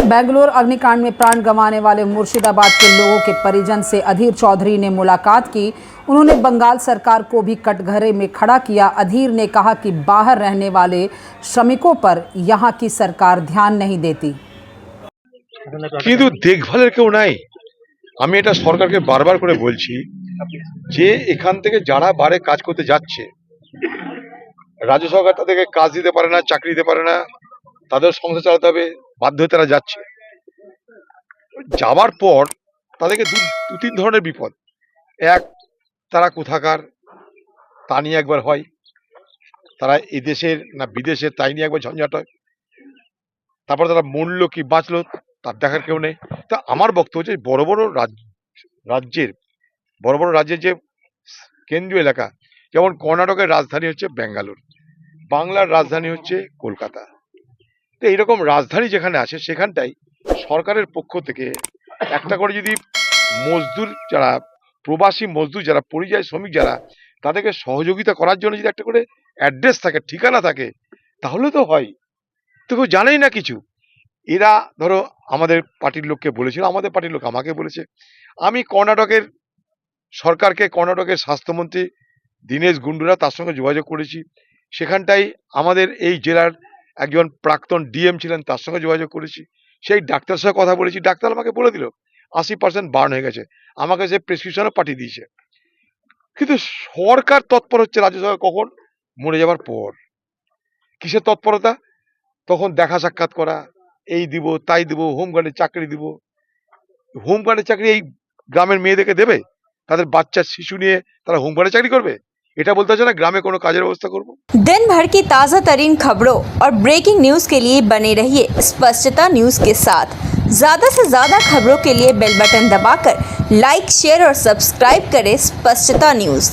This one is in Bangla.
बेंगलुरु अग्निकांड में प्राण गंवाने वाले मुर्शिदाबाद के लोगों के परिजन से अधीर चौधरी ने मुलाकात की। उन्होंने बंगाल सरकार को भी कटघरे में खड़ा किया। अधीर ने कहा कि बाहर रहने वाले श्रमिकों पर यहां की सरकार ध्यान नहीं देती। কিন্তু দেখভালের কেউ নাই। আমি এটা সরকারকে বারবার করে বলছি যে এখান থেকে যারা বারে কাজ করতে যাচ্ছে, রাজ্য সরকার তাদেরকে কাজ দিতে পারে না, চাকরি দিতে পারে না, তাদের সংসার চালাতে হবে, বাধ্য হয়ে তারা যাচ্ছে। যাওয়ার পর তাদেরকে দু তিন ধরনের বিপদ। এক, তারা কোথাকার তা নিয়ে একবার হয়, তারা এদেশের না বিদেশের তাই নিয়ে একবার ঝঞ্ঝাট হয়। তারপর তারা মরলো কি বাঁচলো তার দেখার কেউ নেই। তা আমার বক্তব্য হচ্ছে বড় বড় রাজ্যের যে কেন্দ্রীয় এলাকা, যেমন কর্ণাটকের রাজধানী হচ্ছে বেঙ্গালুরু, বাংলার রাজধানী হচ্ছে কলকাতা। তো এইরকম রাজধানী যেখানে আছে সেখানটাই সরকারের পক্ষ থেকে একটা করে যদি মজদুর যারা, প্রবাসী মজদুর যারা, পরিযায়ী শ্রমিক যারা, তাদেরকে সহযোগিতা করার জন্য যদি একটা করে অ্যাড্রেস থাকে, ঠিকানা থাকে, তাহলে তো হয়। তো কেউ জানেই না কিছু। এরা ধরো আমাদের পার্টির লোককে বলেছিল, আমাদের পার্টির লোক আমাকে বলেছে। আমি কর্ণাটকের সরকারকে, কর্ণাটকের স্বাস্থ্যমন্ত্রী দীনেশ গুন্ডুরা, তার সঙ্গে যোগাযোগ করেছি। সেখানটাই আমাদের এই জেলার একজন প্রাক্তন ডিএম ছিলেন, তার সঙ্গে যোগাযোগ করেছি। সেই ডাক্তার সঙ্গে কথা বলেছি। ডাক্তার আমাকে বলে দিল 80% বার্ন হয়ে গেছে। আমাকে সে প্রেসক্রিপশনও পাঠিয়ে দিয়েছে। কিন্তু সরকার তৎপর হচ্ছে রাজ্য সরকার কখন? মরে যাবার পর। কিসের তৎপরতা? তখন দেখা সাক্ষাৎ করা, এই দিব তাই দিব, হোমগার্ডের চাকরি দিব। হোমগার্ডের চাকরি এই গ্রামের মেয়েদেরকে দেবে? তাদের বাচ্চা শিশু নিয়ে তারা হোমগার্ডের চাকরি করবে? এটা বলতে হচ্ছে না গ্রামে কোনো কাজের ব্যবস্থা করব। दिन भर की ताज़ा तरीन खबरों और ब्रेकिंग न्यूज़ के लिए बने रहिए स्पष्टता न्यूज़ के साथ। ज़्यादा से ज़्यादा खबरों के लिए बेल बटन दबाकर लाइक, शेयर और सब्सक्राइब करें स्पष्टता न्यूज़।